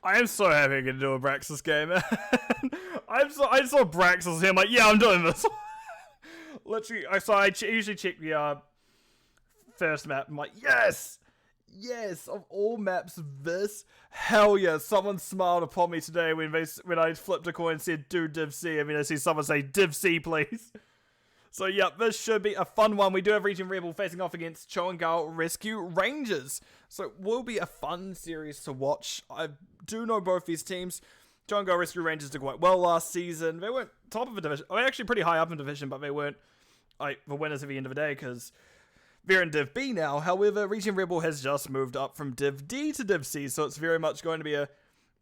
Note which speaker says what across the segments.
Speaker 1: I am so happy I get to do a Braxis game, man. I saw Braxis here, I'm like, yeah, I'm doing this. Literally, I usually check the first map. I'm like, yes! Yes, of all maps, this, hell yeah, someone smiled upon me today when I flipped a coin and said, do Div C. I mean, I see someone say, Div C, please. So, yeah, this should be a fun one. We do have ReGen Rebel facing off against Cho and Gall Rescue Rangers. So, it will be a fun series to watch. I do know both these teams. Cho and Gall Rescue Rangers did quite well last season. They weren't top of a division. They were actually pretty high up in division, but they weren't the winners at the end of the day because they're in Div B now. However, ReGen Rebel has just moved up from Div D to Div C, so it's very much going to be a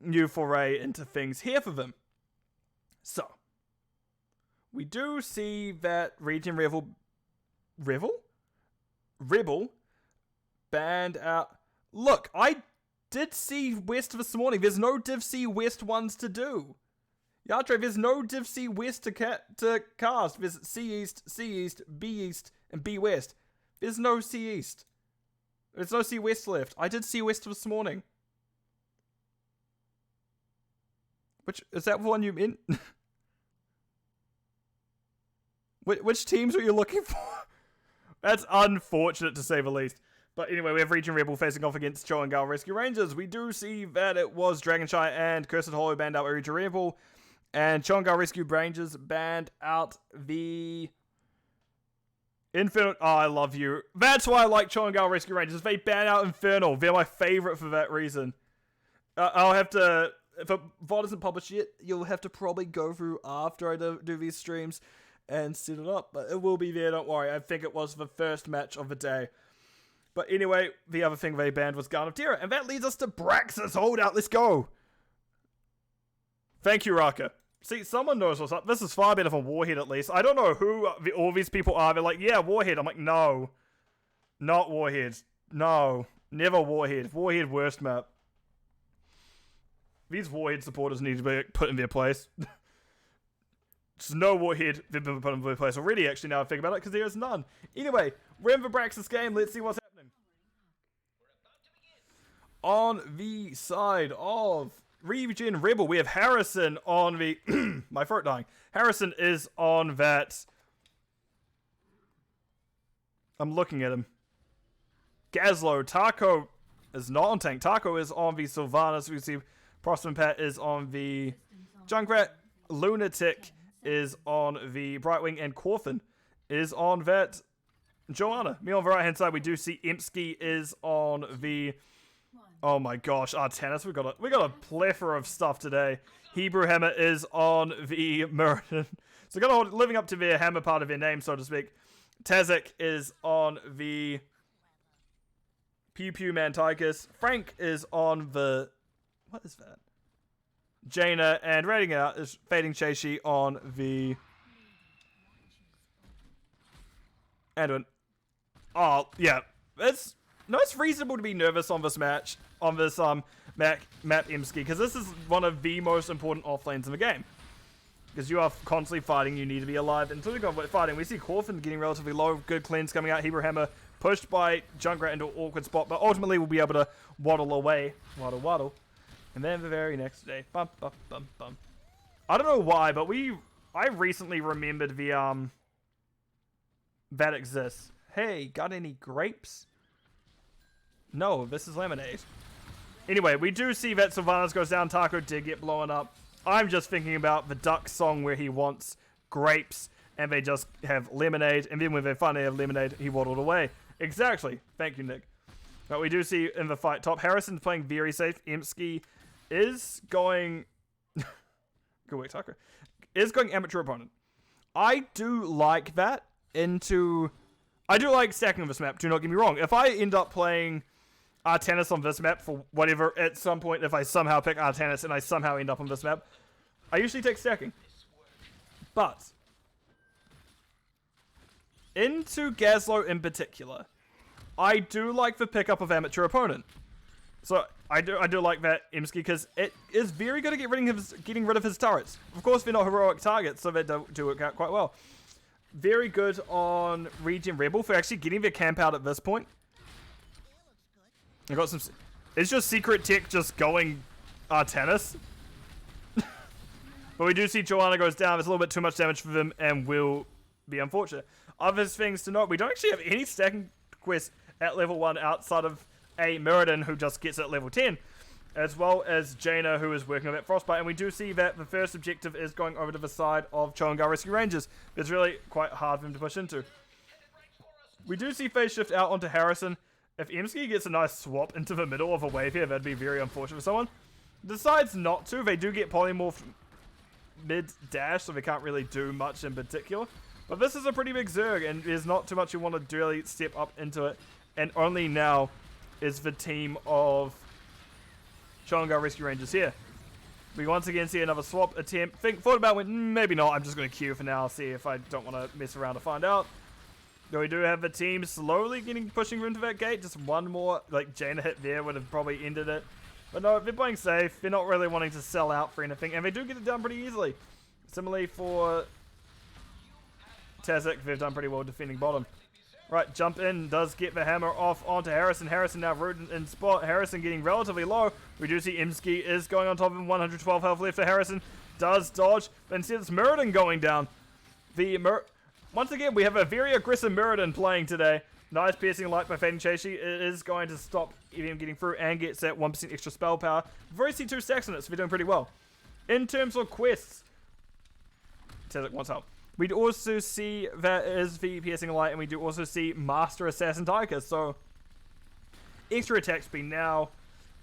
Speaker 1: new foray into things here for them. So, we do see that ReGen Rebel banned out. Look, I did see West this morning. There's no Div C West ones to do. Yatre, there's no Div C West to cast. There's C East, B East, and B West. There's no C East. There's no C West left. I did C West this morning. Which, is that one you meant? Which teams were you looking for? That's unfortunate to say the least. But anyway, we have ReGen Rebel facing off against Cho and Gall Rescue Rangers. We do see that it was Dragonshy and Cursed Hollow banned out by ReGen Rebel. And Cho and Gall Rescue Rangers banned out the Infernal. Oh, I love you. That's why I like Cho and Gall Rescue Rangers. They ban out Infernal. They're my favorite for that reason. I'll have to, if a VOD isn't published yet, you'll have to probably go through after I do these streams and set it up. But it will be there, don't worry. I think it was the first match of the day. But anyway, the other thing they banned was Garden of Terror. And that leads us to Braxis Holdout. Let's go. Thank you, Raka. See, someone knows what's up. This is far better than Warhead, at least. I don't know who all these people are. They're like, yeah, Warhead. I'm like, no. Not Warhead. No. Never Warhead. Warhead, worst map. These Warhead supporters need to be put in their place. There's no Warhead. They've been put in their place already, actually, now I think about it, because there is none. Anyway, we're in the Braxis game. Let's see what's happening. On the side of ReGen Rebel, we have Harrison on the... my throat dying. Harrison is on that... I'm looking at him. Gazlo. Taco is not on tank. Taco is on the Sylvanas. We see Prosper Pat is on the Junkrat. Lunatic is on the Brightwing. And Corfin is on that Joanna. Me on the right hand side, we do see Empsky is on the... Oh my gosh, Artanis, we got a plethora of stuff today. Hebrew Hammer is on the Muradin. So living up to their hammer part of their name, so to speak. Tazak is on the Pew Pew Manticus. Frank is on the... What is that? Jaina, and rating out is Fading Chaishi on the... Anduin. Oh, yeah. It's reasonable to be nervous on this match, on this map Emsky, because this is one of the most important off lanes in the game. Because you are constantly fighting, you need to be alive. And until you go fighting, we see Corfin getting relatively low, good cleanse coming out, Hebrew Hammer pushed by Junkrat into an awkward spot, but ultimately we'll be able to waddle away. Waddle. And then the very next day, bum. I don't know why, but I recently remembered the, that exists. Hey, got any grapes? No, this is lemonade. Anyway, we do see that Sylvanas goes down. Taco did get blown up. I'm just thinking about the Duck song where he wants grapes and they just have lemonade. And then when they finally have lemonade, he waddled away. Exactly. Thank you, Nick. But we do see in the fight top, Harrison's playing very safe. Emsky is going... Good work, Taco. Is going amateur opponent. I do like that I do like stacking this map, do not get me wrong. If I end up playing Artanis on this map for whatever, at some point, if I somehow pick Artanis and I somehow end up on this map, I usually take stacking. But into Gazlo in particular, I do like the pickup of amateur opponent. So I do like that Emsky because it is very good at getting rid of his turrets. Of course, they're not heroic targets, so they do work out quite well. Very good on ReGen Rebel for actually getting their camp out at this point. I got some... It's just secret tech just going Artanis. But we do see Joanna goes down. There's a little bit too much damage for him and will be unfortunate. Other things to note, we don't actually have any stacking quests at level 1 outside of a Mirrodin who just gets at level 10. As well as Jaina, who is working on that Frostbite. And we do see that the first objective is going over to the side of Gall Rescue Rangers. It's really quite hard for him to push into. We do see phase shift out onto Harrison. If Emsky gets a nice swap into the middle of a wave here, that'd be very unfortunate for someone. Decides not to. They do get polymorphed mid-dash, so they can't really do much in particular. But this is a pretty big Zerg, and there's not too much you want to really step up into it. And only now is the team of Gall Rescue Rangers here. We once again see another swap attempt. Thought about it, maybe not. I'm just going to queue for now, see if I don't want to mess around to find out. Though we do have the team slowly pushing into that gate. Just one more, like, Jaina hit there would have probably ended it. But no, they're playing safe. They're not really wanting to sell out for anything. And they do get it done pretty easily. Similarly for Tazik, they've done pretty well defending bottom. Right, jump in, does get the hammer off onto Harrison. Harrison now rooted in spot. Harrison getting relatively low. We do see Imsky is going on top of him. 112 health left for Harrison. Does dodge. But instead it's Mirrodin going down. Once again, we have a very aggressive Mirrodin playing today. Nice piercing light by Fading Chashi. It is going to stop him getting through and gets that 1% extra spell power. We've already seen 2 stacks on it, so we're doing pretty well. In terms of quests, Tazik wants help. We also see that is the Piercing Light, and we do also see Master Assassin Taika. So, extra attack speed now.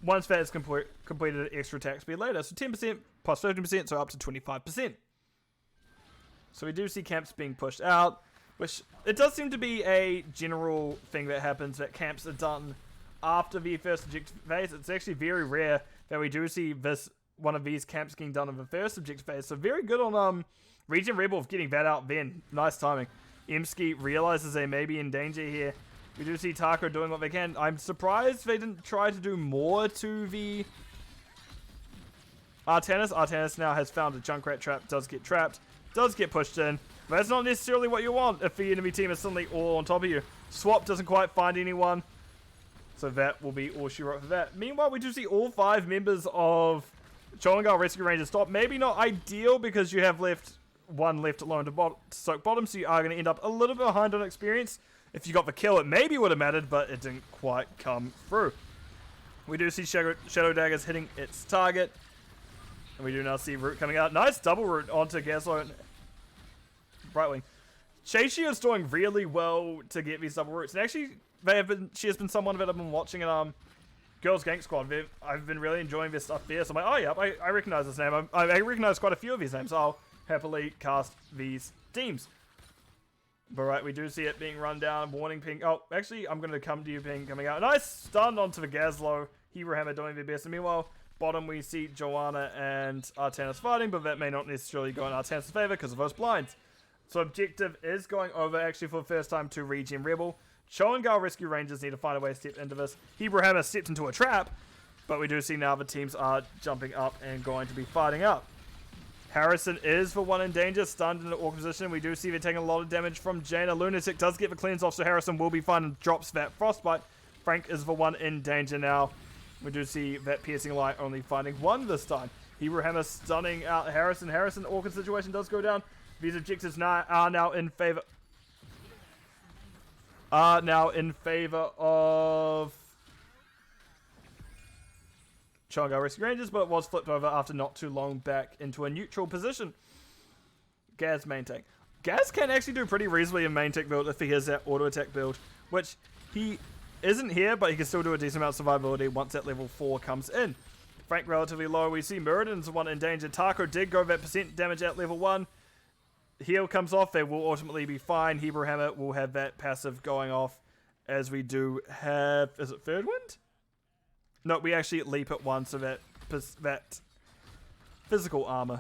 Speaker 1: Once that is completed, extra attack speed later. So 10% plus 15%, so up to 25%. So we do see camps being pushed out, which it does seem to be a general thing that happens, that camps are done after the first objective phase. It's actually very rare that we do see one of these camps getting done in the first objective phase. So very good on ReGen Rebel of getting that out then. Nice timing. Emsky realizes they may be in danger here. We do see Taco doing what they can. I'm surprised they didn't try to do more to the Artanis. Artanis now has found a Junkrat trap, does get trapped, does get pushed in. But that's not necessarily what you want if the enemy team is suddenly all on top of you. Swap doesn't quite find anyone. So that will be all she wrote for that. Meanwhile, we do see all 5 members of Gall Rescue Rangers stop. Maybe not ideal because you have one left alone to soak bottom, so you are going to end up a little bit behind on experience. If you got the kill, it maybe would have mattered, but it didn't quite come through. We do see Shadow Daggers hitting its target. And we do now see Root coming out. Nice double Root onto Gaslow and Brightwing. Chashi is doing really well to get these double Roots. And actually, she has been someone that I've been watching in Girls Gank Squad. I've been really enjoying this stuff there. So I'm like, oh yeah, I recognize this name. I recognize quite a few of these names. So I'll happily cast these teams. But right, we do see it being run down. Warning Ping. Oh, actually, I'm going to come to you, Ping, coming out. Nice stun onto the Gaslow. Hero Hammer doing their best. And meanwhile, bottom we see Joanna and Artanis fighting, but that may not necessarily go in Artanis' favor because of those blinds. So objective is going over actually for the first time to ReGen Rebel. Gall Rescue Rangers need to find a way to step into this. Hebrew Hammer stepped into a trap, but we do see now the teams are jumping up and going to be fighting up. Harrison is the one in danger, stunned in the awkward position. We do see they're taking a lot of damage from Jaina. Lunatic does get the cleanse off, so Harrison will be fine and drops that Frostbite. Frank is the one in danger now. We do see that Piercing Light only finding one this time. Hebrew Hammer stunning out Harrison. Harrison, awkward situation does go down. These objectives are now in favor of Gall Rescue Rangers, but was flipped over after not too long back into a neutral position. Gaz main tank. Gaz can actually do pretty reasonably in main tank build if he has that auto attack build, which he isn't here, but he can still do a decent amount of survivability once that level 4 comes in. Frank relatively low. We see Mirrodin's the one in danger. Taco did go that percent damage at level 1. Heal comes off. They will ultimately be fine. Hebrew Hammer will have that passive going off as we do have... Is it Third Wind? No, we actually leap at 1, so that physical armor,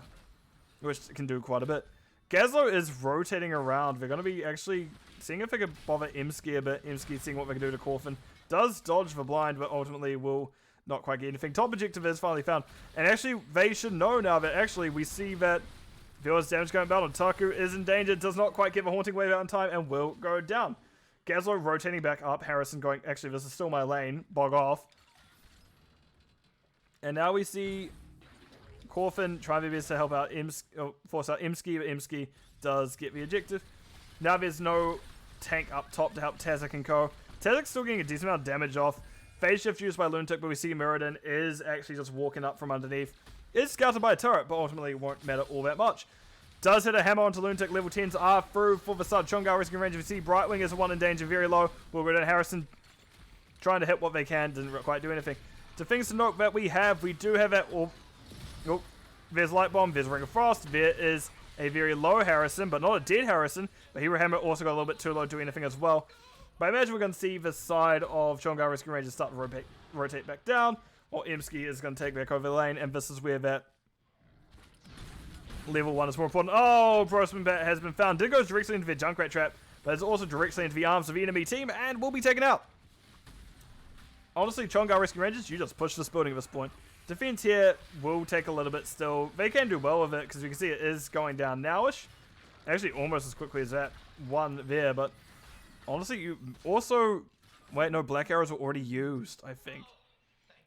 Speaker 1: which can do quite a bit. Gaslow is rotating around. They're going to be actually seeing if they can bother Emsky a bit. Emsky seeing what they can do to Coffin. Does dodge the blind, but ultimately will not quite get anything. Top objective is finally found. And actually, they should know now that actually we see that there was damage going down. Taku is in danger. Does not quite get the Haunting Wave out in time and will go down. Gaslow rotating back up. Harrison going, actually, this is still my lane. Bog off. And now we see Corfin trying their best to help out force out Imski, but Imski does get the objective. Now there's no tank up top to help Tazek and co. Tazek's still getting a decent amount of damage off. Phase shift used by Lunatic, but we see Mirrodin is actually just walking up from underneath. Is scouted by a turret, but ultimately won't matter all that much. Does hit a hammer onto Lunatic. Level 10s are through for the start. Chongal risking range. We see Brightwing is one in danger, very low. Wilgrid and Harrison trying to hit what they can, didn't quite do anything. The things to note that we do have that. Oh, there's Light Bomb, there's Ring of Frost, there is a very low Harrison, but not a dead Harrison. But Hero Hammer also got a little bit too low to do anything as well. But I imagine we're going to see the side of Chongal risking range start to rotate back down, while Imski is going to take back over the lane, and this is where that level 1 is more important. Oh, Brosman Bat has been found. Did go directly into their Junkrat trap, but it's also directly into the arms of the enemy team, and will be taken out. Honestly, Chongal risking ranges, you just push this building at this point. Defense here will take a little bit still. They can do well with it, because you can see it is going down nowish. Actually, almost as quickly as that one there, but honestly, you also... Wait, no, Black Arrows were already used, I think.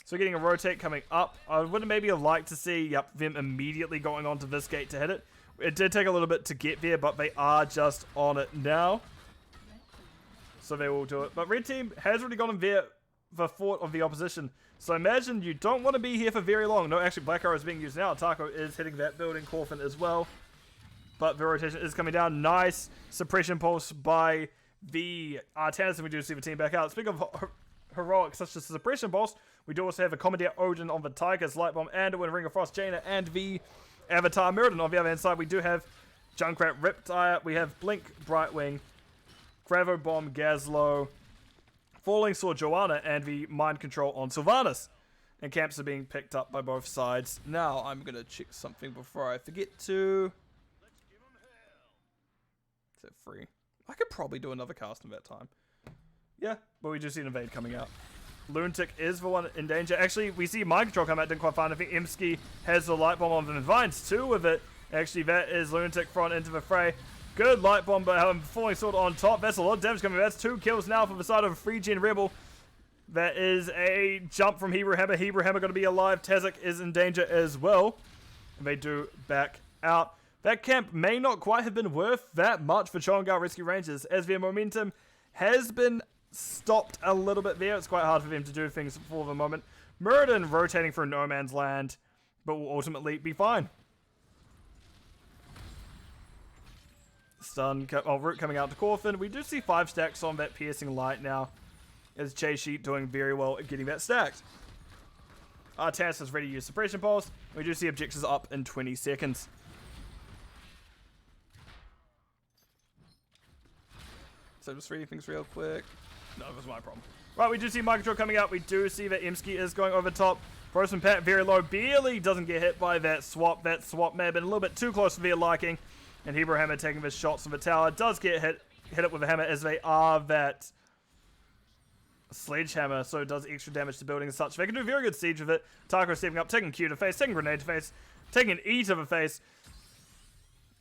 Speaker 1: So getting a rotate coming up. I would maybe have liked to see, them immediately going onto this gate to hit it. It did take a little bit to get there, but they are just on it now. So they will do it. But Red Team has already gotten there, the fort of the opposition. So imagine you don't want to be here for very long. No, actually, Black Arrow is being used now. Taco is hitting that building, Corfin as well. But the rotation is coming down. Nice suppression pulse by the Artanis, and we do see the team back out. Speaking of heroics such as suppression pulse, we do also have a Commandeer Odin on the Tigers, Light Bomb, and a Ring of Frost, Jaina, and the Avatar Mirrodin. On the other hand side, we do have Junkrat, Riptire, we have Blink, Brightwing, Gravo Bomb, Gazlo, Falling Sword, Joanna, and the Mind Control on Sylvanas. And camps are being picked up by both sides. Now, I'm going to check something before I forget to... Is it free? I could probably do another cast in that time. Yeah, but we do see an invade coming out. Lunatic is the one in danger. Actually, we see Mind Control come out, didn't quite find. I think Imski has the Light Bomb on the Vines too with it. Actually, that is Lunatic thrown into the fray. Good Light Bomb, but Falling Sword on top. That's a lot of damage coming. That's 2 kills now for the side of ReGen Rebel. That is a jump from Hebrew Hammer. Hebrew Hammer going to be alive. Tazek is in danger as well. And they do back out. That camp may not quite have been worth that much for Chongal Rescue Rangers, as their momentum has been stopped a little bit there. It's quite hard for them to do things for the moment. Mirrodin rotating through no man's land, but will ultimately be fine. Root coming out to Corfin. We do see 5 stacks on that Piercing Light now, as Chase Sheet doing very well at getting that stacked. Artanis is ready to use Suppression Pulse. We do see objectives up in 20 seconds. So just reading things real quick. No, that was my problem. Right, we do see Mind Control coming out. We do see that Imski is going over top. Frozen Pat very low. Barely doesn't get hit by that swap. That swap may have been a little bit too close for their liking. And Hebrew Hammer taking the shots from the tower. Does get hit it with a hammer, as they are that sledgehammer. So it does extra damage to buildings and such. They can do very good siege with it. Taco stepping up, taking Q to face, taking Grenade to face, taking an E to the face.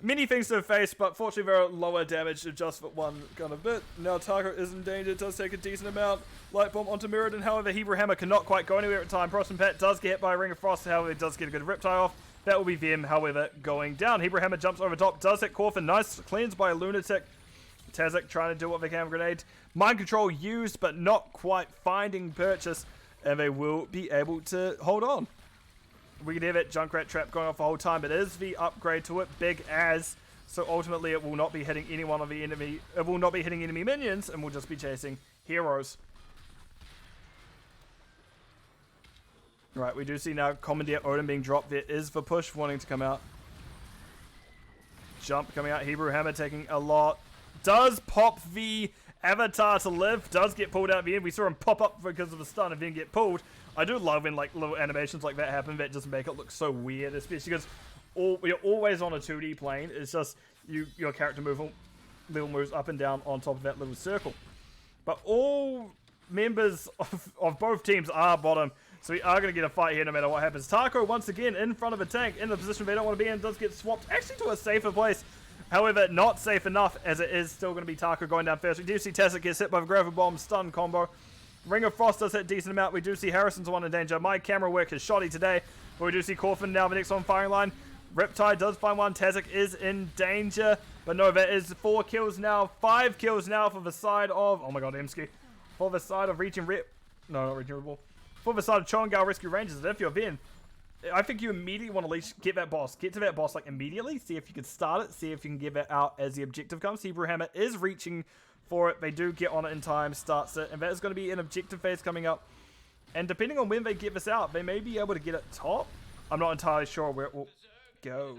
Speaker 1: Many things to the face, but fortunately there are lower damage to just for one kind of bit. Now Taco is in danger, does take a decent amount. Light Bomb onto Mirrodin, however Hebrew Hammer cannot quite go anywhere at the time. Frost and Pat does get hit by a Ring of Frost, however it does get a good Riptide off. That will be them, however, going down. Hebrew Hammer jumps over top, does hit Corfin, nice cleanse by Lunatic. Tazek trying to do what they can with Grenade. Mind Control used, but not quite finding purchase, and they will be able to hold on. We can hear that Junkrat trap going off the whole time. It is the upgrade to it, big as. So ultimately, it will not be hitting any one of the enemy. It will not be hitting enemy minions, and will just be chasing heroes. Right, we do see now Commandeer Odin being dropped. There is the push wanting to come out. Jump coming out. Hebrew Hammer taking a lot. Does pop the Avatar to live. Does get pulled out at the end. We saw him pop up because of the stun and then get pulled. I do love when like little animations like that happen that just make it look so weird, especially because you're always on a 2D plane. It's just your character moves up and down on top of that little circle. But all members of both teams are bottom, so we are going to get a fight here no matter what happens. Taco once again in front of a tank in the position they don't want to be in, does get swapped actually to a safer place. However, not safe enough, as it is still going to be Taco going down first. We do see Tessa gets hit by the Gravel Bomb stun combo. Ring of Frost does hit a decent amount. We do see Harrison's one in danger. My camera work is shoddy today. But we do see Corfin now the next on firing line. Riptide does find one. Tazek is in danger. But no, that is 4 kills now. 5 kills now for the side of... Oh my god, Emski. For the side of ReGen Rip... No, not ReGen Rebel. For the side of Cho and Gall Rescue Rangers. And if you're Ben, I think you immediately want to at least get that boss. Get to that boss like immediately. See if you can start it. See if you can get it out as the objective comes. Hebrew Hammer is reaching for it. They do get on it in time. Starts it. And that is going to be an objective phase coming up. And depending on when they get this out, they may be able to get it top. I'm not entirely sure where it will go.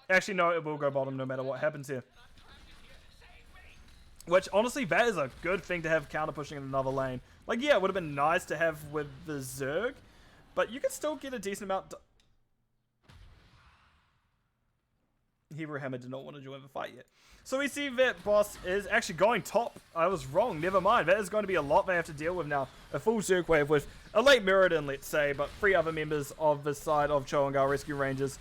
Speaker 1: Actually, no, it will go bottom no matter what happens here. Which, honestly, that is a good thing to have counter pushing in another lane. Like, yeah, it would have been nice to have with the Zerg. But you can still get a decent amount. Hebrew Hammer did not want to join the fight yet. So we see that boss is actually going top. I was wrong. Never mind. That is going to be a lot they have to deal with now. A full Zerg wave with a late Mirrodin, let's say, but 3 other members of the side of Cho and Gall Rescue Rangers.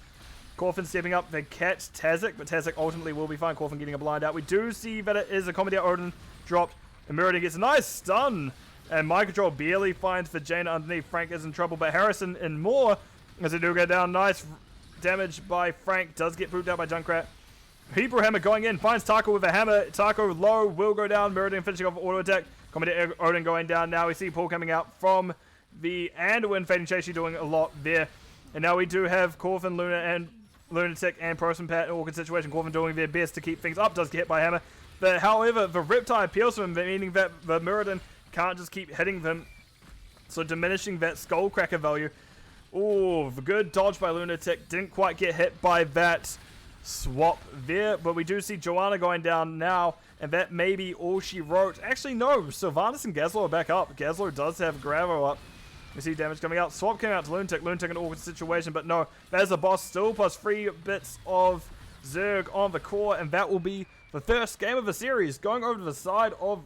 Speaker 1: Corfin stepping up. They catch Tazek, but Tazek ultimately will be fine. Corfin getting a blind out. We do see that it is a Comedy Odin dropped. And Mirrodin gets a nice stun. And My Control barely finds Vagina underneath. Frank is in trouble, but Harrison in more as they do go down. Nice damage by Frank. Does get pooped out by Junkrat. Hebrew Hammer going in. Finds Taco with a hammer. Taco low. Will go down. Mirrodin finishing off auto attack. Comedy Odin going down. Now we see Paul coming out from the Anduin. Fading Chase doing a lot there. And now we do have Corfin, Luna, and Lunatic and Proson Pat in an awkward situation. Corfin doing their best to keep things up. Does get hit by hammer. But however, the Riptide appeals to him, meaning that the Mirrodin can't just keep hitting them. So diminishing that Skullcracker value. Oh, the good dodge by Lunatic. Didn't quite get hit by that swap there. But we do see Joanna going down now. And that may be all she wrote. Actually, no. Sylvanas and Gazlo are back up. Gazlo does have Gravo up. We see damage coming out. Swap came out to Lunatic. Lunatic in an awkward situation. But no, there's a boss still plus 3 bits of Zerg on the core. And that will be the first game of the series. Going over to the side of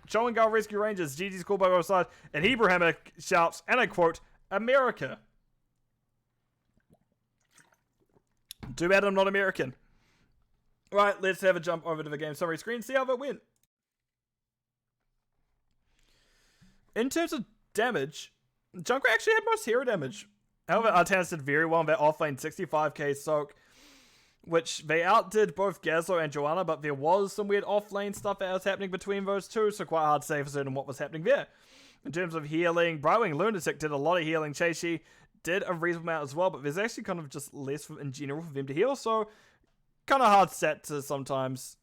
Speaker 1: Cho and Gall Rescue Rangers. GG's called by both sides. And Hebrew Hammer shouts, and I quote, America. Too bad I'm not American. Right, let's have a jump over to the game summary screen. See how that went. In terms of damage, Junkrat actually had most hero damage. However, Artanis did very well in that offlane 65k soak, which they outdid both Gazlo and Joanna, but there was some weird offlane stuff that was happening between those two, so quite hard to say for certain what was happening there. In terms of healing, Brightwing Lunatic did a lot of healing. Chaishi did a reasonable amount as well, but there's actually kind of just less in general for them to heal, so kind of hard set to sometimes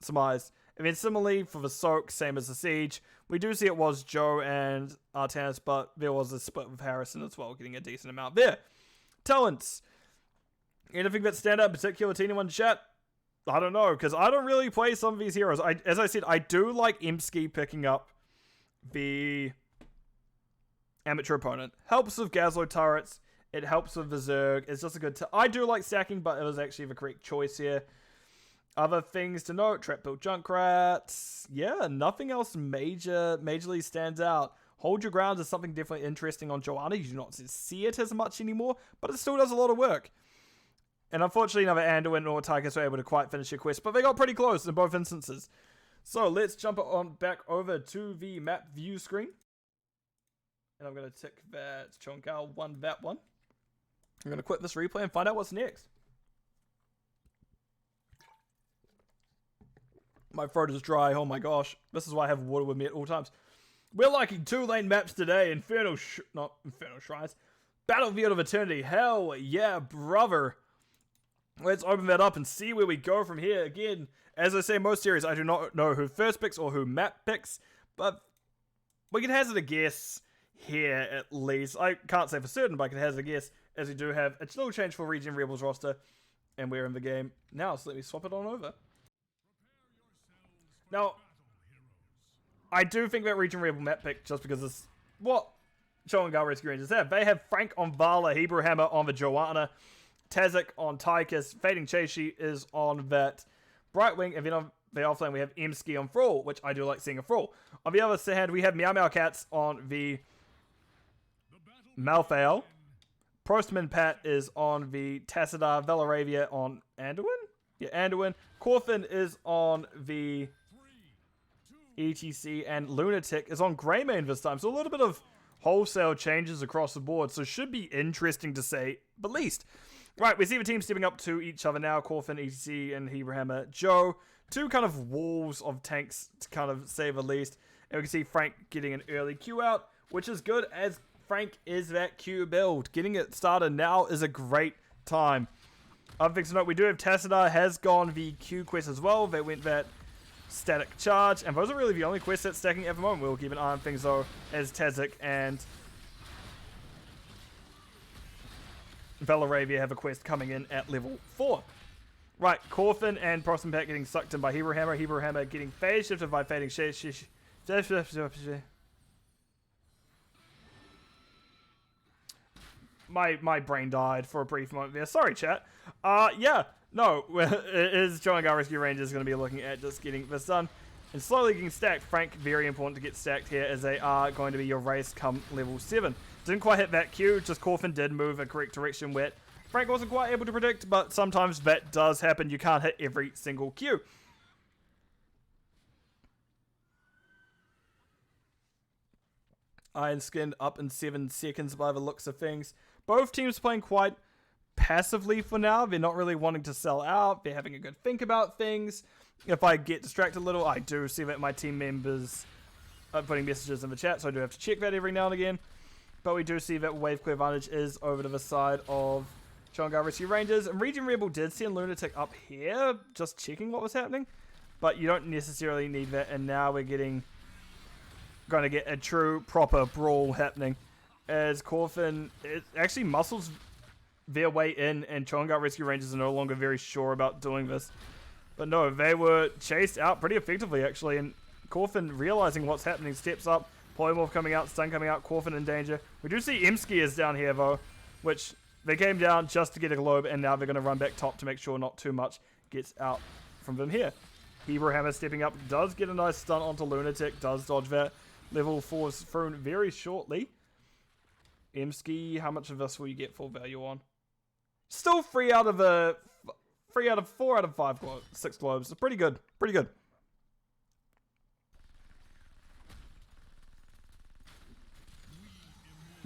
Speaker 1: surmise. And then similarly for the soak, same as the siege, we do see it was Joe and Artanis, but there was a split with Harrison as well, getting a decent amount there. Talents. Anything that stand out in particular to anyone in chat? I don't know, because I don't really play some of these heroes. As I said, I do like Imski picking up the amateur opponent. Helps with Gazlo turrets. It helps with the Zerg. It's just a good... I do like stacking, but it was actually the correct choice here. Other things to note. Trap build Junkrats. Yeah, nothing else majorly stands out. Hold your ground is something definitely interesting on Joanna. You do not see it as much anymore, but it still does a lot of work. And unfortunately, neither Anduin or Tychus were able to quite finish their quest, but they got pretty close in both instances. So let's jump on back over to the map view screen. And I'm going to tick that Cho and Gall won that one. I'm going to quit this replay and find out what's next. My throat is dry. Oh my gosh. This is why I have water with me at all times. We're liking 2-lane maps today. Not Infernal Shrines. Battlefield of Eternity. Hell yeah, brother. Let's open that up and see where we go from here. Again, as I say most series, I do not know who first picks or who map picks, but we can hazard a guess here at least. I can't say for certain, but I can hazard a guess, as we do have a little change for ReGen Rebels roster, and we're in the game now, so let me swap it on over. Now, I do think that ReGen Rebel map pick, just because it's what Cho and Gall Rescue Rangers have. They have Frank on Vala, Hebrew Hammer on the Joanna, Tazek on Tychus, Fading Chaishi is on that Brightwing, and then on the offlane we have Emski on Thrall, which I do like seeing a Thrall. On the other hand, we have Meow Meow Cats on the Malthael. Prostman Pat is on the Tassadar, Velaravia on Anduin? Yeah, Anduin. Corfin is on the ETC, and Lunatic is on Grey main this time. So a little bit of wholesale changes across the board. So should be interesting to say the least. Right, we see the team stepping up to each other now. Corfin, ETC, and Heberhammer Joe. Two kind of walls of tanks to kind of say the least. And we can see Frank getting an early Q out, which is good as Frank is that Q build. Getting it started now is a great time. Other things to note, we do have Tassadar has gone the Q quest as well. They went that static charge, and those are really the only quests that's stacking at the moment. We'll keep an eye on things though, as Tazik and Velaravia have a quest coming in at level 4. Right, Corfin and Proston Pack getting sucked in by Heberhammer. Heberhammer getting phase shifted by Fading Shade. My brain died for a brief moment there. Sorry, chat. Yeah, no, is Joe and Gall Rescue Rangers going to be looking at just getting this done and slowly getting stacked. Frank, very important to get stacked here as they are going to be your race come level 7. Didn't quite hit that Q, just Corfin did move a correct direction where Frank wasn't quite able to predict, but sometimes that does happen. You can't hit every single Q. Iron Skin up in 7 seconds by the looks of things. Both teams playing quite passively for now. They're not really wanting to sell out. They're having a good think about things. If I get distracted a little, I do see that my team members are putting messages in the chat, so I do have to check that every now and again. But we do see that wave clear advantage is over to the side of Chongar Rescue Rangers. And ReGen Rebel did send Lunatic up here, just checking what was happening. But you don't necessarily need that, and now we're going to get a true, proper brawl happening. As Corfin actually muscles their way in, and Chongar Rescue Rangers are no longer very sure about doing this. But no, they were chased out pretty effectively, actually. And Corfin, realizing what's happening, steps up. Polymorph coming out, stun coming out, Corfin in danger. We do see Imski is down here, though, which they came down just to get a globe, and now they're going to run back top to make sure not too much gets out from them here. Heberhammer stepping up, does get a nice stun onto Lunatic, does dodge that. Level 4 is thrown very shortly. Imski, how much of this will you get full value on? Still 3 out of 4 out of 5 6 globes. Pretty good. Pretty good.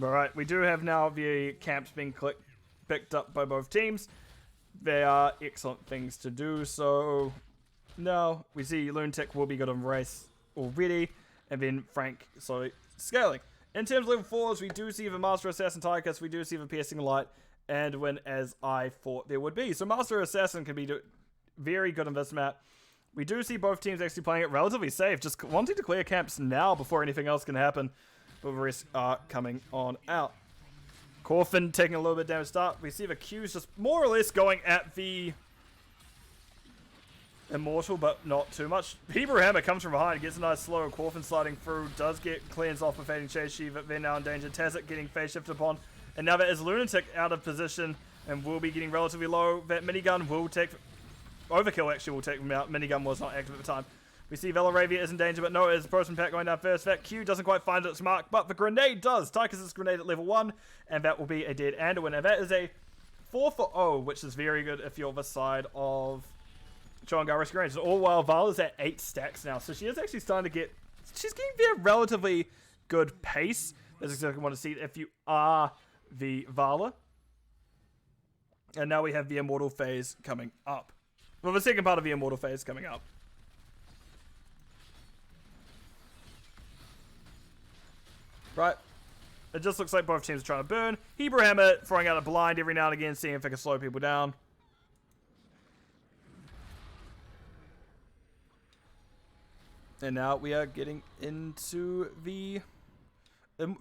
Speaker 1: Alright, we do have now the camps being picked up by both teams. They are excellent things to do, so now we see Lunatic will be good on race already, and then Frank slowly scaling. In terms of level 4s, we do see the Master Assassin Tychus, we do see the Piercing Light, and win as I thought there would be. So Master Assassin can be very good on this map. We do see both teams actually playing it relatively safe, just wanting to clear camps now before anything else can happen. But the rest are coming on out. Corfin taking a little bit damage start. We see the Q's just more or less going at the Immortal, but not too much. Heberhammer comes from behind, gets a nice slow. Corfin sliding through, does get cleansed off with Fading Shade Shiva. They're now in danger. Tazik getting phase shifted upon. And now that is Lunatic out of position and will be getting relatively low. That minigun will take... Overkill actually will take them out. Minigun was not active at the time. We see Velaravia is in danger, but no, it's Postman Pack going down first. That Q doesn't quite find its mark, but the grenade does. Tychus' grenade at level 1, and that will be a dead and a winner. That is a 4 for 0, which is very good if you're the side of Chongar Rescue Rangers. All while Vala's at 8 stacks now, so she is actually starting to get... She's getting there relatively good pace. That's exactly what I want to see if you are the Vala. And now we have the Immortal phase coming up. Well, the second part of the Immortal phase coming up. Right. It just looks like both teams are trying to burn. Heberhammer throwing out a blind every now and again, seeing if they can slow people down. And now we are getting into the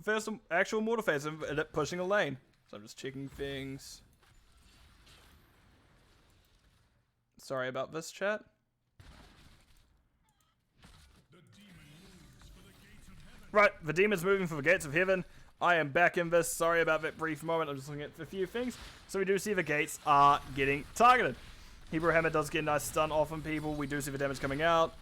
Speaker 1: first actual mortal phase of it pushing a lane. So I'm just checking things. Sorry about this, chat. Right, the demon's moving for the gates of heaven. I am back in this. Sorry about that brief moment. I'm just looking at a few things. So we do see the gates are getting targeted. Heberhammer does get a nice stun off on people. We do see the damage coming out.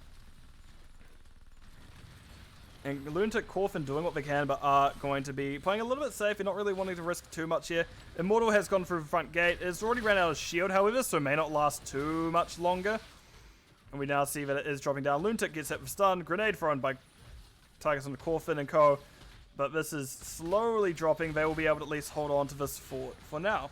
Speaker 1: And Lunatic, Corfin doing what they can, but are going to be playing a little bit safe. They're not really wanting to risk too much here. Immortal has gone through the front gate. It's already ran out of shield, however, so may not last too much longer. And we now see that it is dropping down. Lunatic gets hit for stun. Grenade thrown by targets on the Corfin and co. But this is slowly dropping. They will be able to at least hold on to this for now.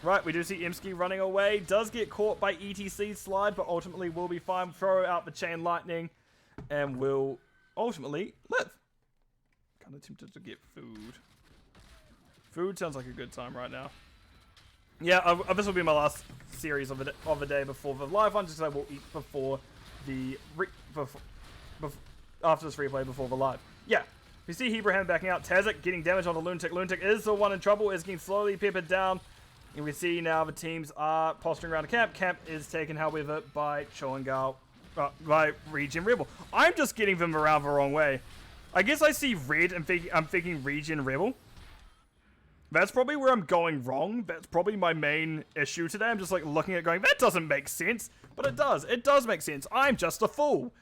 Speaker 1: Right, we do see Imski running away. Does get caught by ETC's slide, but ultimately will be fine. Throw out the chain lightning and will ultimately live. Kind of tempted to get food. Food sounds like a good time right now. Yeah, this will be my last series of the day before the live one, just so I will eat before the after this replay before the live. Yeah, we see Hebraham backing out. Tazak getting damage on the Lunatic. Lunatic is the one in trouble, is getting slowly peppered down. And we see now the teams are posturing around a camp. Camp is taken, however, by Cho and Gall, by ReGen Rebel. I'm just getting them around the wrong way. I guess I see red and I'm thinking ReGen Rebel. That's probably where I'm going wrong. That's probably my main issue today. I'm just like looking at it going, that doesn't make sense. But it does. It does make sense. I'm just a fool.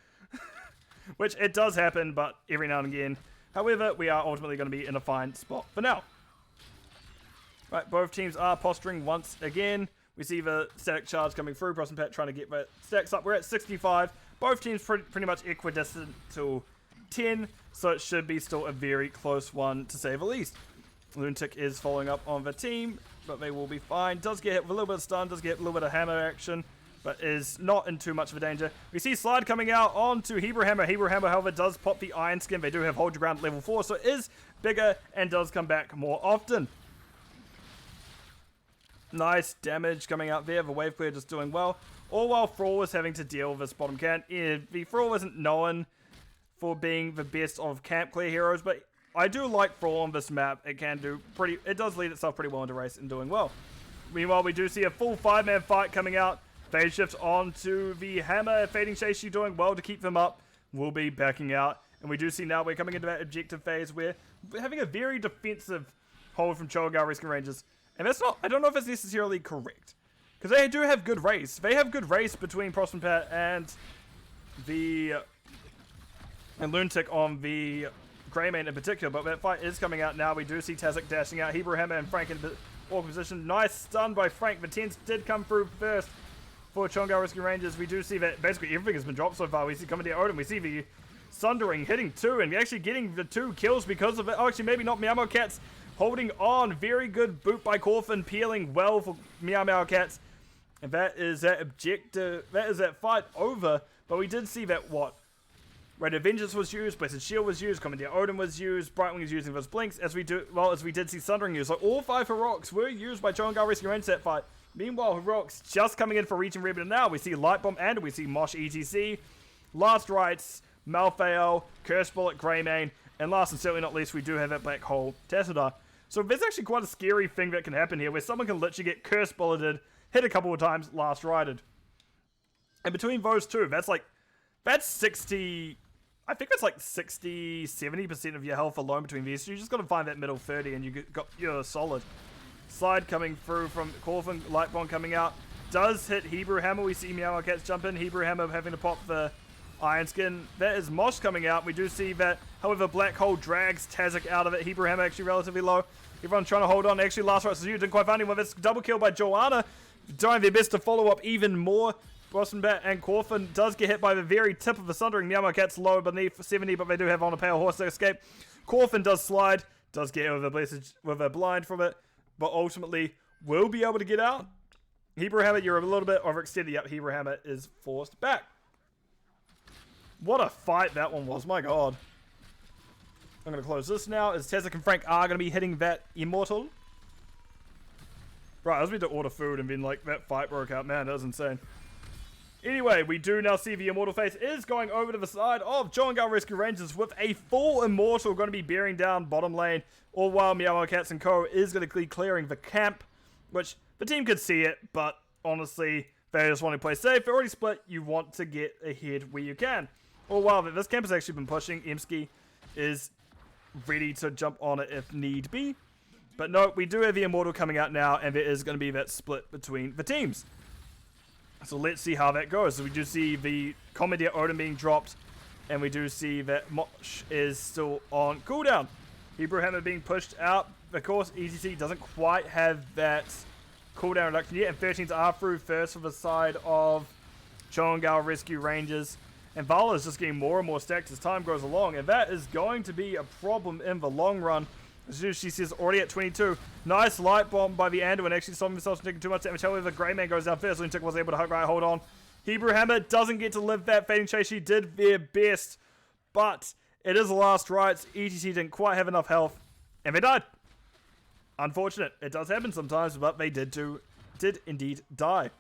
Speaker 1: Which it does happen, but every now and again. However, we are ultimately going to be in a fine spot for now. Right, both teams are posturing once again. We see the static charge coming through. Bros and Pat trying to get the stacks up. We're at 65. Both teams pretty much equidistant to 10. So it should be still a very close one, to say the least. Lunatic is following up on the team, but they will be fine. Does get hit with a little bit of stun. Does get a little bit of hammer action, but is not in too much of a danger. We see Slide coming out onto Hebraham. Hebraham, however, does pop the Iron Skin. They do have Hold Your Ground at level 4, so it is bigger and does come back more often. Nice damage coming out there. The wave clear just doing well. All while Thrall was having to deal with this bottom camp. Yeah, the Thrall isn't known for being the best of camp clear heroes, but I do like Thrall on this map. It does lead itself pretty well into race and doing well. Meanwhile, we do see a full 5-man fight coming out. Phase shift onto the Hammer. Fading Shashi doing well to keep them up. Will be backing out. And we do see now we're coming into that objective phase where we're having a very defensive hold from Cho'Gall Rescue Rangers. And that's not, I don't know if it's necessarily correct. Because they do have good race. They have good race between Prost and Pat and Lunatic on the Greymane in particular. But that fight is coming out now. We do see Tazak dashing out. Hebraham and Frank in awkward position. Nice stun by Frank. The 10s did come through first for Cho'Gall Rescue Rangers. We do see that basically everything has been dropped so far. We see Commandeer Odin. We see the Sundering hitting 2 and actually getting the 2 kills because of it. Oh, actually, maybe not. Meow Meow Cats holding on. Very good boot by Corfin, peeling well for Meow Meow Cats. And that is that objective. That is that fight over. But we did see that what? Red Vengeance was used, Blessed Shield was used, Commandeer Odin was used, Brightwing is using those blinks, as we did see Sundering used. So all 5 heroics were used by Cho'Gall Rescue Rangers that fight. Meanwhile, heroics just coming in for ReGen Rebel now. We see Light Bomb and we see Mosh ETC, Last Rites, Malthael, Curse Bullet, Greymane, and last and certainly not least, we do have that Black Hole Tassadar. So there's actually quite a scary thing that can happen here, where someone can literally get Curse Bulleted, hit a couple of times, Last Righted. And between those two, that's 60... I think it's like 60, 70% of your health alone between these. So you just got to find that middle 30 and you're solid. Slide coming through from Corfin, Light Bomb coming out. Does hit Hebrew Hammer. We see Meow Cats jump in. Hebrew Hammer having to pop the Iron Skin. That is Mosh coming out. We do see that, however, Black Hole drags Tazak out of it. Hebrew Hammer actually relatively low. Everyone's trying to hold on. Actually, last right, so you didn't quite find anyone. That's double kill by Joanna. Doing their best to follow up even more. Boston Bat and Corfin does get hit by the very tip of the Sundering. Meow Cat's low beneath 70, but they do have on a Pale Horse to escape. Corfin does slide, does get with a blind from it, but ultimately will be able to get out. Hebrew Hammer, you're a little bit overextended. Yep, Hebrew Hammer is forced back. What a fight that one was, my god. I'm going to close this now, as Tazak and Frank are going to be hitting that Immortal. Right, I was meant to order food and then like that fight broke out. Man, that was insane. Anyway, we do now see the Immortal Face is going over to the side of Cho'Gall Rescue Rangers with a full Immortal going to be bearing down bottom lane. All while Meow Cats and Co. is going to be clearing the camp, which the team could see it, but honestly, they just want to play safe. They're already split. You want to get ahead where you can. All while this camp has actually been pushing. Emski is ready to jump on it if need be. But no, we do have the Immortal coming out now, and there is going to be that split between the teams. So let's see how that goes. So we do see the Commandeer Odin being dropped, and we do see that Mosh is still on cooldown. Hebrew Hammer being pushed out. Of course, ETC doesn't quite have that cooldown reduction yet, and 13s are through first for the side of Gall Rescue Rangers. And Vala is just getting more and more stacked as time goes along, and that is going to be a problem in the long run. As she says, already at 22. Nice light bomb by the Anduin, actually stopping himself from taking too much damage. However, Grey Man goes down first. Lunatic was able to hold on. Hebrew Hammer doesn't get to live that fading chase. She did their best, but it is the last rites. ETC didn't quite have enough health, and they died. Unfortunate. It does happen sometimes, but they did indeed die.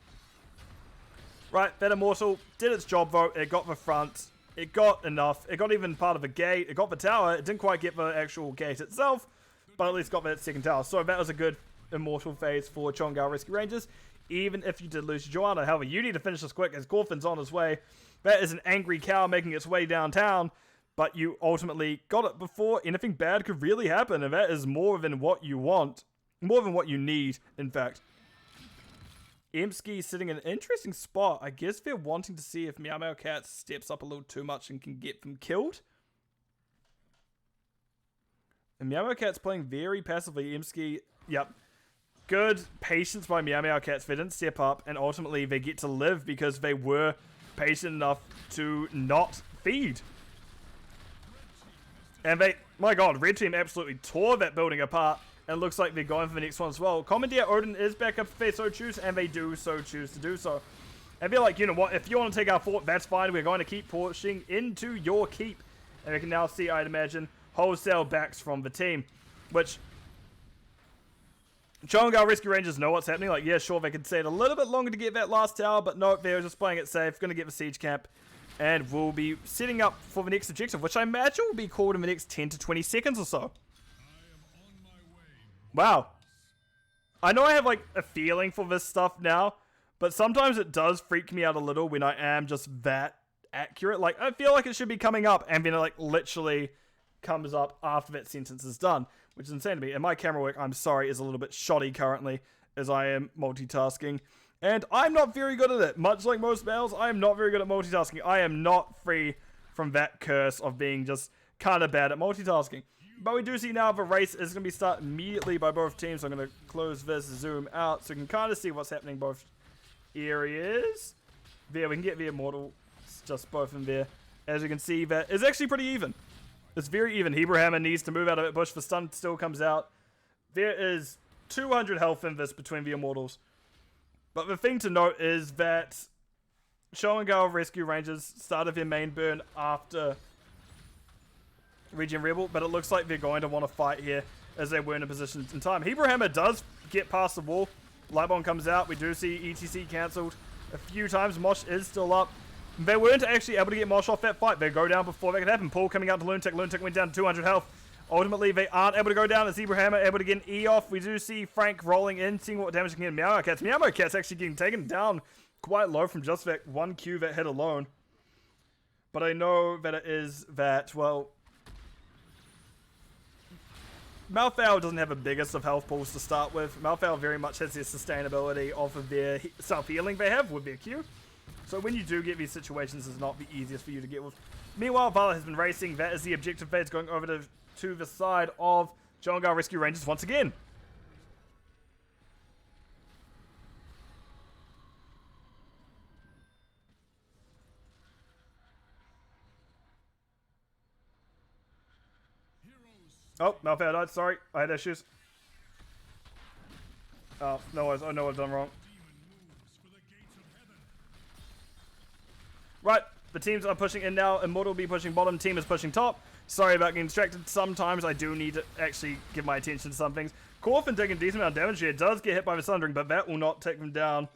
Speaker 1: Right, that Immortal did its job though. It got the front. It got enough. It got even part of the gate. It got the tower. It didn't quite get the actual gate itself, but at least got that second tower. So that was a good Immortal phase for Gall Rescue Rangers, even if you did lose Joanna. However, you need to finish this quick as Gorfin's on his way. That is an angry cow making its way downtown, but you ultimately got it before anything bad could really happen, and that is more than what you want. More than what you need, in fact. Emsky sitting in an interesting spot. I guess they're wanting to see if Meow Meow Cat steps up a little too much and can get them killed. And Meow Meow Cat's playing very passively. Emsky, yep. Good patience by Meow Meow Cats. They didn't step up, and ultimately they get to live because they were patient enough to not feed. And they, my god, Red Team absolutely tore that building apart. And it looks like they're going for the next one as well. Commandeer Odin is back up if they so choose, and they do so choose to do so. And they're like, you know what, if you want to take our fort, that's fine. We're going to keep pushing into your keep. And we can now see, I'd imagine, wholesale backs from the team. Which, Gall Rescue Rangers know what's happening. Like, yeah, sure, they could stay a little bit longer to get that last tower, but no, they're just playing it safe. Going to get the siege camp. And we'll be setting up for the next objective, which I imagine will be called in the next 10 to 20 seconds or so. Wow. I know I have like a feeling for this stuff now, but sometimes it does freak me out a little when I am just that accurate. Like, I feel like it should be coming up, and then it like literally comes up after that sentence is done, which is insane to me. And my camera work, I'm sorry, is a little bit shoddy currently as I am multitasking. And I'm not very good at it. Much like most males, I am not very good at multitasking. I am not free from that curse of being just kind of bad at multitasking. But we do see now the race is going to be started immediately by both teams. So I'm going to close this, zoom out, so you can kind of see what's happening both areas. There, we can get the Immortal, just both in there. As you can see, that is actually pretty even. It's very even. Hebrew Hammer needs to move out of it. Bush, the stun still comes out. There is 200 health in this between the Immortals. But the thing to note is that Gall Rescue Rangers started their main burn after ReGen Rebel, but it looks like they're going to want to fight here as they were in a position in time. Hebrew Hammer does get past the wall. Lightbomb comes out. We do see ETC cancelled a few times. Mosh is still up. They weren't actually able to get Mosh off that fight. They go down before that could happen. Paul coming out to Lunatic. Lunatic went down to 200 health. Ultimately, they aren't able to go down as Hebrew Hammer able to get an E off. We do see Frank rolling in, seeing what damage he can get. Meow Meow Cats. Meow Meow Cats actually getting taken down quite low from just that one Q that hit alone. But I know that it is that, well, Malfowl doesn't have the biggest of health pools to start with. Malfowl very much has their sustainability off of their self-healing they have with their Q. So when you do get these situations, it's not the easiest for you to get with. Meanwhile, Vala has been racing. That is the objective phase going over to the side of Gall Rescue Rangers once again. Oh, Malfowl died. Sorry, I had issues. Oh, no worries. I know what I've done wrong. Right, the teams are pushing in now. Immortal will be pushing bottom. Team is pushing top. Sorry about getting distracted. Sometimes I do need to actually give my attention to some things. Corfin taking a decent amount of damage here. Does get hit by the Sundering, but that will not take them down.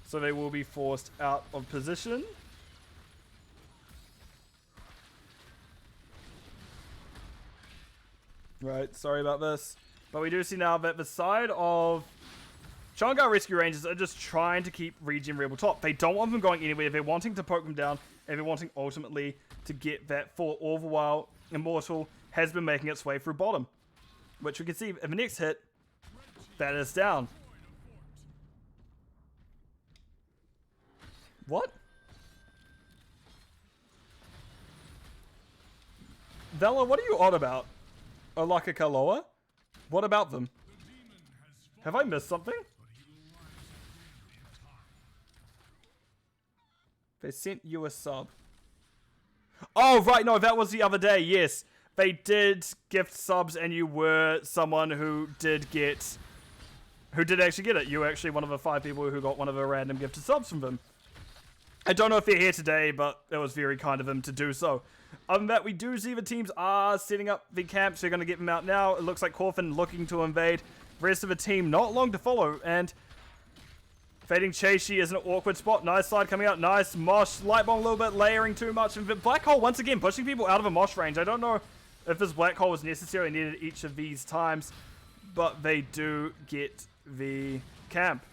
Speaker 1: So they will be forced out of position. Right, sorry about this. But we do see now that the side of Gall Rescue Rangers are just trying to keep ReGen Rebel top. They don't want them going anywhere. They're wanting to poke them down, and they're wanting ultimately to get that fort. All the while, Immortal has been making its way through bottom. Which we can see in the next hit, that is down. What? Vela, what are you on about? Olaka Kaloa? What about them? Have I missed something? They sent you a sub. Oh, right. No, that was the other day. Yes. They did gift subs and you were someone who did actually get it. You were actually one of the 5 people who got one of the random gifted subs from them. I don't know if they're here today, but it was very kind of them to do so. Other than that, we do see the teams are setting up the camps. They're going to get them out now. It looks like Corfin looking to invade. The rest of the team not long to follow. And Fading Chasey is an awkward spot. Nice slide coming out. Nice mosh. Light bomb a little bit, layering too much. And Black Hole once again pushing people out of a mosh range. I don't know if this Black Hole was necessarily needed each of these times, but they do get the camp.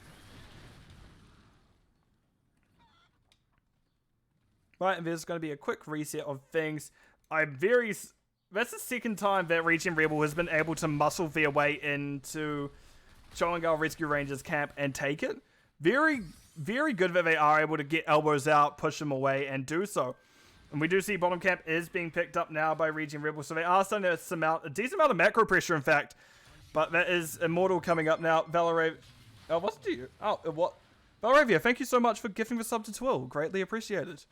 Speaker 1: Right, and there's going to be a quick reset of things. That's the second time that ReGen Rebel has been able to muscle their way into Gall Rescue Rangers camp and take it. Very, very good that they are able to get elbows out, push them away, and do so. And we do see bottom camp is being picked up now by ReGen Rebel, so they are starting to surmount a decent amount of macro pressure, in fact. But that is Immortal coming up now. Valoravia. Oh, wasn't you? Oh, what? Valoravia, thank you so much for gifting the sub to Twill. Greatly appreciated.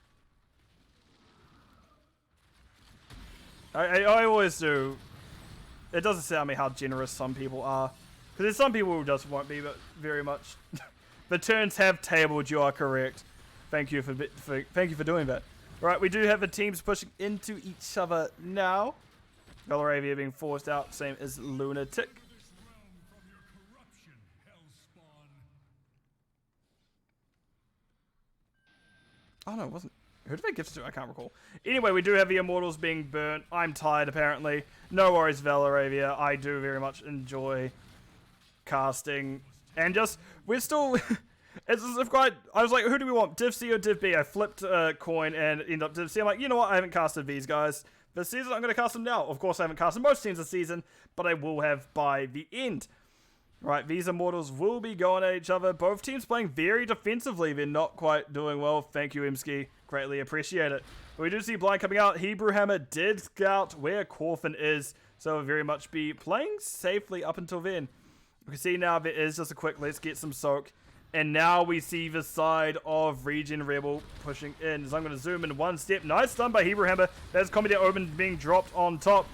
Speaker 1: I always do. It doesn't sound me how generous some people are. Because there's some people who just won't be, but very much. The turns have tabled, you are correct. Thank you for doing that. Right, we do have the teams pushing into each other now. Valoravia being forced out, same as Lunatic. Oh no, it wasn't. Who did they gift to? I can't recall. Anyway, we do have the Immortals being burnt. I'm tired, apparently. No worries, Valoravia. I do very much enjoy casting. And just, we're still... It's as if I was like, who do we want? Div C or Div B? I flipped a coin and ended up Div C. I'm like, you know what? I haven't casted these guys this season. I'm going to cast them now. Of course, I haven't casted most teams this season, but I will have by the end. Right, these Immortals will be going at each other. Both teams playing very defensively. They're not quite doing well. Thank you, Imski. Greatly appreciate it. But we do see Blind coming out. Hebrew Hammer did scout where Corfin is, so will very much be playing safely up until then. We can see now there is just a quick let's get some soak. And now we see the side of ReGen Rebel pushing in. So I'm going to zoom in one step. Nice stun by Hebrew Hammer. There's Comedy Omen being dropped on top.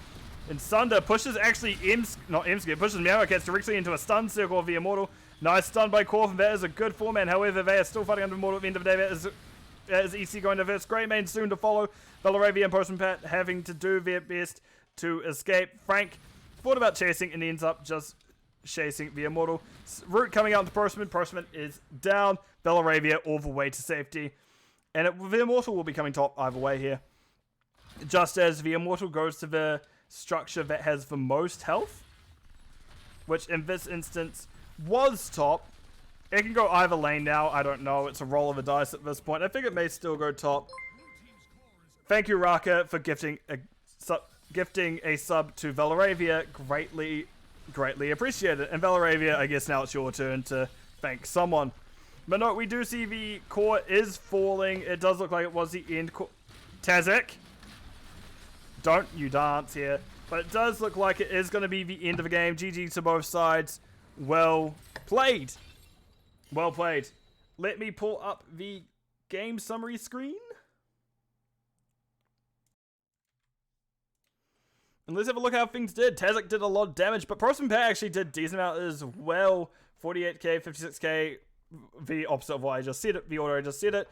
Speaker 1: And Sunder pushes actually pushes Meowcats directly into a stun circle of the Immortal. Nice stun by Corfin. That is a good 4-man. However, they are still fighting under Immortal at the end of the day. That is EC going to verse. Great main soon to follow. Valoravia and Postman Pat having to do their best to escape. Frank thought about chasing and ends up just chasing the Immortal. Root coming out to Postman. Postman is down. Valoravia all the way to safety. And the Immortal will be coming top either way here. Just as the Immortal goes to the structure that has the most health, which in this instance was top. It can go either lane now. I don't know. It's a roll of the dice at this point. I think it may still go top. Thank you, Raka, for gifting a sub to Valoravia. Greatly appreciated. And Valoravia, I guess now it's your turn to thank someone. But no, we do see the core is falling. It does look like it was the end. Tazek, don't you dance here. But it does look like it is going to be the end of the game. GG to both sides. Well played. Well played. Let me pull up the game summary screen. And let's have a look how things did. Tazek did a lot of damage, but Postman Pat actually did decent amount as well. 48k, 56k, the opposite of what I just said, the order I just said it.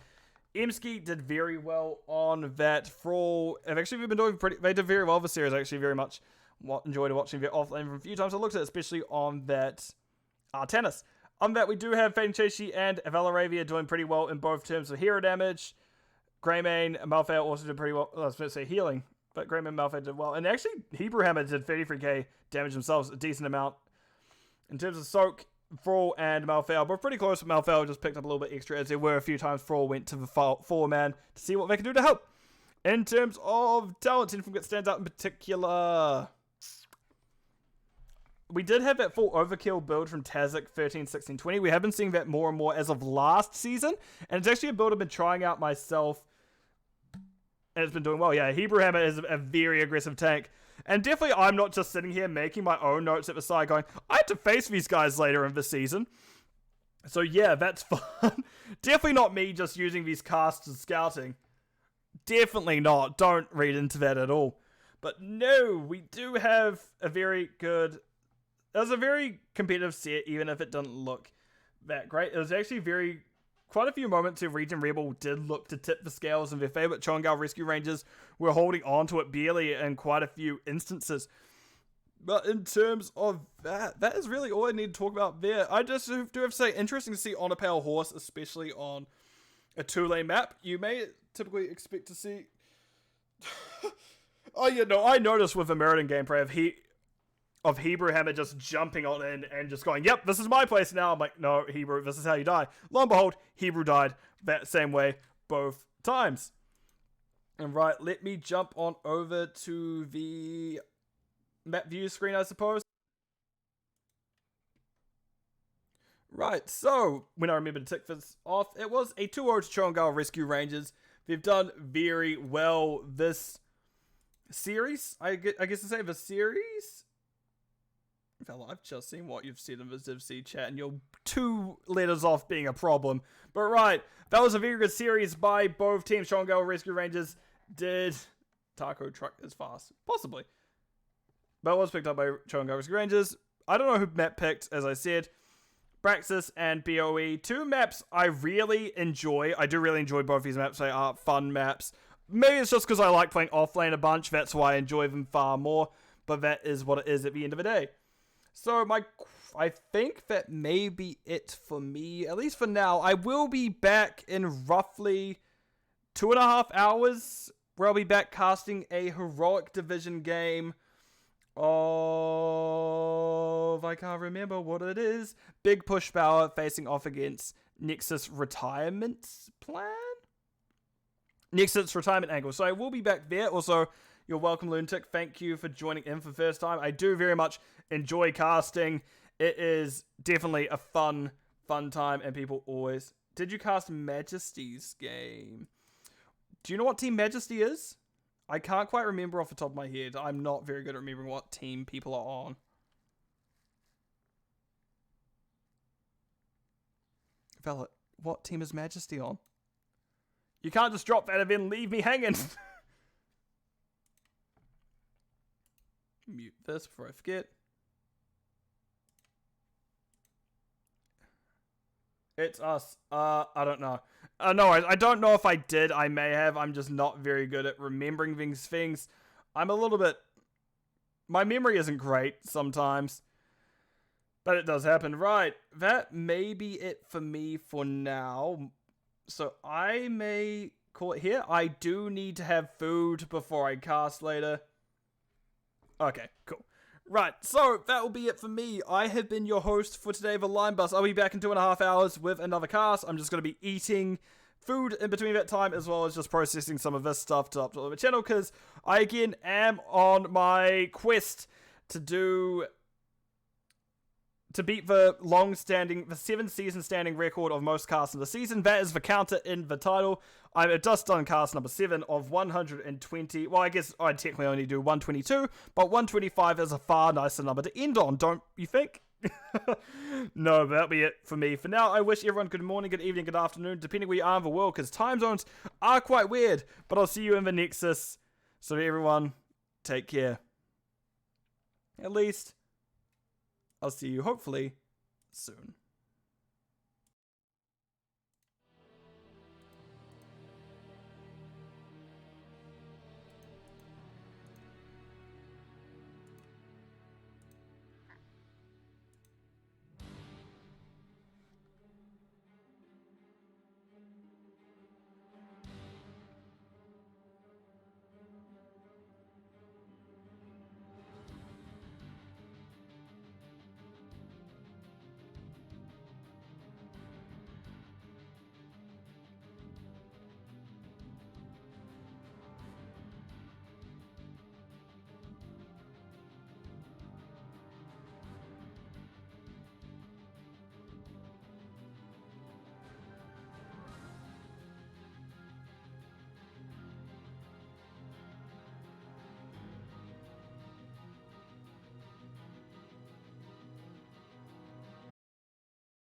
Speaker 1: Emski did very well on that. Thrall have actually been doing they did very well this series. I actually very much enjoyed watching their offlane from a few times I looked at it, especially on that tennis. On that, we do have Fading Chasey and Valoravia doing pretty well in both terms of hero damage. Greymane and Malfair also did pretty well. I was supposed to say healing, but Greymane and Malfair did well. And actually, Hebrew Hammer did 33k damage themselves, a decent amount. In terms of Soak, Thrall and Malfair, but pretty close. Malfair just picked up a little bit extra as there were a few times Thrall went to the 4-man to see what they can do to help. In terms of talent, anything that stands out in particular, we did have that full overkill build from Tazek 13, 16, 20. We have been seeing that more and more as of last season, and it's actually a build I've been trying out myself, and it's been doing well. Yeah, Hebrew Hammer is a very aggressive tank. And definitely I'm not just sitting here making my own notes at the side going, I had to face these guys later in the season. So yeah, that's fun. Definitely not me just using these casts as scouting. Definitely not. Don't read into that at all. But no, we do have a very good... It was a very competitive set, even if it doesn't look that great. It was actually quite a few moments where ReGen Rebel did look to tip the scales, and their favorite Gall Rescue Rangers were holding on to it barely in quite a few instances. But in terms of that is really all I need to talk about there. I just do have to say, interesting to see on a pale horse, especially on a 2-lane map. You may typically expect to see... Oh, yeah, no, I noticed with the Meriden gameplay of Hebrew Hammer just jumping on in and just going, yep, this is my place now. I'm like, no, Hebrew, this is how you die. Lo and behold, Hebrew died that same way both times. And right, let me jump on over to the map view screen, I suppose. Right, so when I remember to tick this off, it was a 2-0 to Gall Rescue Rangers. They've done very well this series. I guess to say the series. Fella, I've just seen what you've said in the ZivC chat, and you're 2 letters off being a problem. But right, that was a very good series by both teams. Gall Rescue Rangers did Taco truck as fast, possibly, but it was picked up by Gall Rescue Rangers. I don't know who map picked, as I said. Praxis and BOE, 2 maps I really enjoy. I do really enjoy both these maps. They are fun maps. Maybe it's just because I like playing offlane a bunch. That's why I enjoy them far more. But that is what it is at the end of the day. So I think that may be it for me, at least for now. I will be back in roughly 2.5 hours, where I'll be back casting a Heroic Division game of... I can't remember what it is. Big Push Power facing off against Nexus Retirement Plan? Nexus Retirement Angle. So I will be back there. Also, you're welcome, Lunatic. Thank you for joining in for the first time. I do very much enjoy casting. It is definitely a fun time, and people always... Did you cast Majesty's game? Do you know what Team Majesty is? I can't quite remember off the top of my head. I'm not very good at remembering what team people are on. Fella, what team is Majesty on? You can't just drop that and then leave me hanging. Mute this before I forget. It's us. I don't know. No, I don't know if I did. I may have. I'm just not very good at remembering these things. I'm a little bit... My memory isn't great sometimes. But it does happen. Right. That may be it for me for now. So I may call it here. I do need to have food before I cast later. Okay, cool. Right, so that will be it for me. I have been your host for today, The Line Bus. I'll be back in 2.5 hours with another cast. I'm just going to be eating food in between that time, as well as just processing some of this stuff to upload the channel, because I, again, am on my quest to beat the 7-season standing record of most casts in the season. That is the counter in the title. I've just done cast number 7 of 120. Well, I guess I technically only do 122, but 125 is a far nicer number to end on, don't you think? No, that'll be it for me. For now, I wish everyone good morning, good evening, good afternoon, depending where you are in the world, because time zones are quite weird. But I'll see you in the Nexus. So everyone, take care. At least... I'll see you hopefully soon.